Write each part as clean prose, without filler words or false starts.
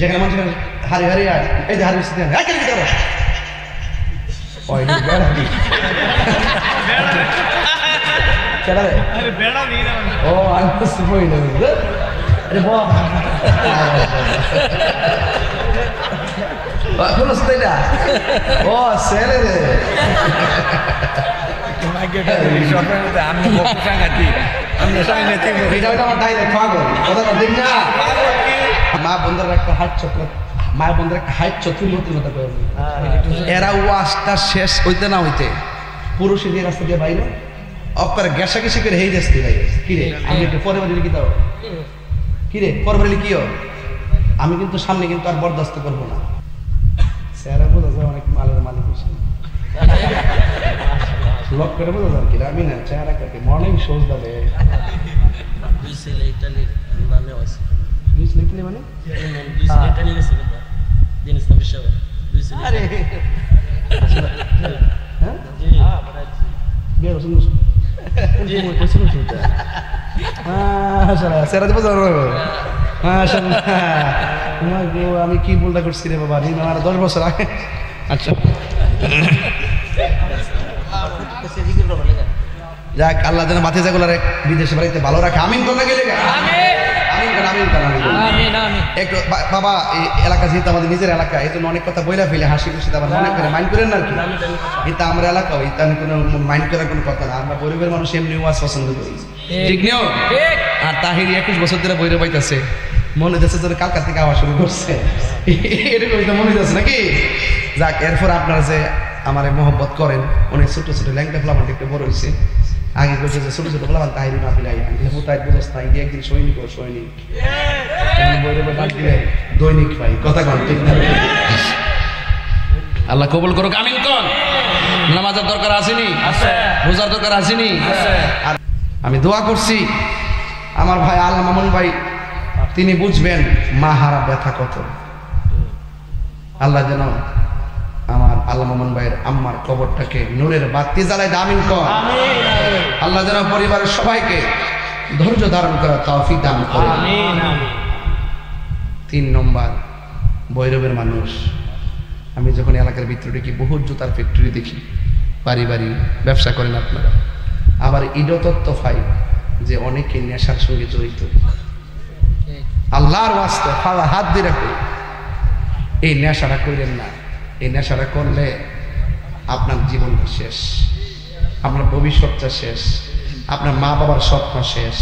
যেখানে মানুষ হারি হারি আর এই যে হারি ও আমি বুঝতে পারি না ও ছেলে রে মা বন্ধুর একটা হাইট চক্র মায়ের বন্ধুর একটা হাইট চতুর্মতির মতো করে এরা ওয়াশটা শেষ হইতে না হইতে পুরুষের দিয়ে রাস্তা দিয়ে বাইরে অপরে গ্যাসা গেসি করে হেই যাচ্ছি ভাই কিরে আমি একটু পরে বাড়ি লিখি দাও কিরে পরে বাড়ি লিখিও আমি কিন্তু সামনে কিন্তু আর বরদাস্ত করবো না স্যারা বোঝা যায় অনেক মালের মালিক লক করে বোঝা যায় কি আমি না চেহারা কাটে মর্নিং শোজ দাবে মানে আমি কি ভুলটা করছি রে বাবা ঋণ আমার 10 বছর আগে আচ্ছা যাক আল্লাহ যেন মাথে যাগুলো বিদেশে বাড়িতে ভালো রাখে আমিন করলে গেলে একটু বাবা এই এলাকা যেহেতু আমাদের নিজের এলাকা এই জন্য অনেক কথা বইলা ফেলে হাসি খুশি আবার মনে করে মাইন্ড করেন না আর কি এটা আমরা এলাকা এটা আমি কোনো মাইন্ড করার কোনো কথা না আমরা গরিবের মানুষ এমনি ওয়াজ পছন্দ করি ঠিক নিও আর তাহির 21 বছর ধরে বইরে পাইতেছে মনে হচ্ছে তোর কালকা থেকে আওয়াজ শুরু করছে এরকম মনে হচ্ছে নাকি যাক এরপর আপনারা যে আমার মহব্বত করেন অনেক ছোট ছোট ল্যাংটা ফ্লামান একটু বড় হয়েছে আগে করছে যে ছোট ছোট ফ্লামান তাহিরি না ফিলাই তাই বুঝতে না একদিন সৈনিক ও সৈনিক দৈনিক ভাই কথা কন ঠিক না আল্লাহ কবুল করুক আমিন কোন নামাজের দরকার আসেনি রোজার দরকার আসেনি আর আমি দোয়া করছি আমার ভাই আল্লাহ মামুন ভাই তিনি বুঝবেন মা হারা ব্যথা কত আল্লাহ যেন আমার আল্লাহ মামুন ভাইয়ের আম্মার কবরটাকে নূরের বাতি জ্বালায় আমিন কর আল্লাহ যেন পরিবারের সবাইকে ধৈর্য ধারণ করার তৌফিক দান করে আমিন 3 নম্বর ভৈরবের মানুষ আমি যখন এলাকার ভিতরে কি বহুত জুতার ফ্যাক্টরি দেখি বাড়ি বাড়ি ব্যবসা করেন আপনারা আবার ইডতত্ত্ব পাই যে অনেকে নেশার সঙ্গে জড়িত আল্লাহর ওয়াস্তে হাত দিয়ে রাখুন এই নেশাটা করেন না এই নেশাটা করলে আপনার জীবনটা শেষ আপনার ভবিষ্যৎটা শেষ আপনার মা বাবার স্বপ্ন শেষ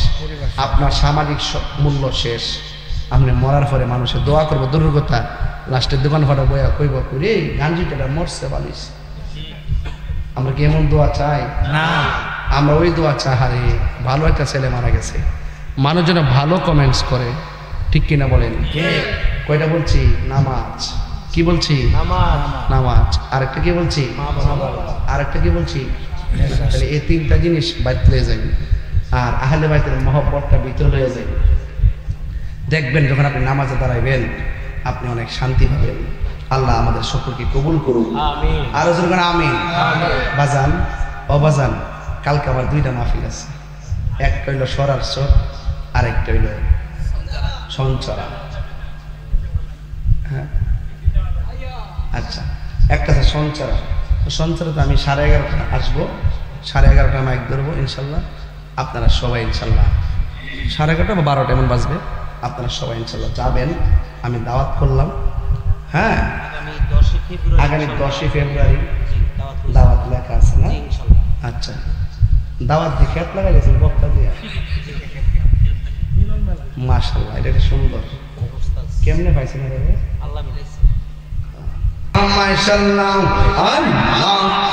আপনার সামাজিক মূল্য শেষ আপনি মরার পরে মানুষের দোয়া করবো দুর্গতা লাস্টের দোকান ফাটা বইয়া কইব করে গাঞ্জিটা মরছে বালিশ আমরা কি এমন দোয়া চাই না আমরা ওই দোয়া চাহারে ভালো একটা ছেলে মারা গেছে মানুষ যেন ভালো কমেন্টস করে ঠিক কিনা বলেন কয়টা বলছি নামাজ কি বলছি নামাজ আরেকটা কি বলছি আরেকটা কি বলছি তাহলে এই 3টা জিনিস বাইরে লয়ে যাবে আর আহলে বাইতের মহব্বতটা ভিতরে লয়ে যাবে দেখবেন যখন আপনি নামাজে দাঁড়াইবেন আপনি অনেক শান্তি পাবেন আল্লাহ আমাদের সকলকে কবুল করুন আমিন আর যখন আমিন বাজান অবাজান কালকে আমার 2টা মাহফিল আছে একটা হইল সরার সর আরেকটা হইল সঞ্চরা হ্যাঁ আচ্ছা একটা আছে সঞ্চরা সঞ্চরাতে আমি 11:30 আসবো 11:30 মাইক ধরবো ইনশাল্লাহ আপনারা সবাই ইনশাল্লাহ 11:30 বা 12টা এমন বাজবে আপনারা সবাই ইনশাল্লাহ যাবেন আমি দাওয়াত করলাম হ্যাঁ আগামী 10 ফেব্রুয়ারি দাওয়াত লেখা আছে না আচ্ছা দাওয়াত দিয়ে খেত লাগাই গেছেন বক্তা দিয়ে মাশাআল্লাহ এটা সুন্দর কেমনে পাইছেন আল্লাহ মিলাইছে মাশাআল্লাহ আল্লাহ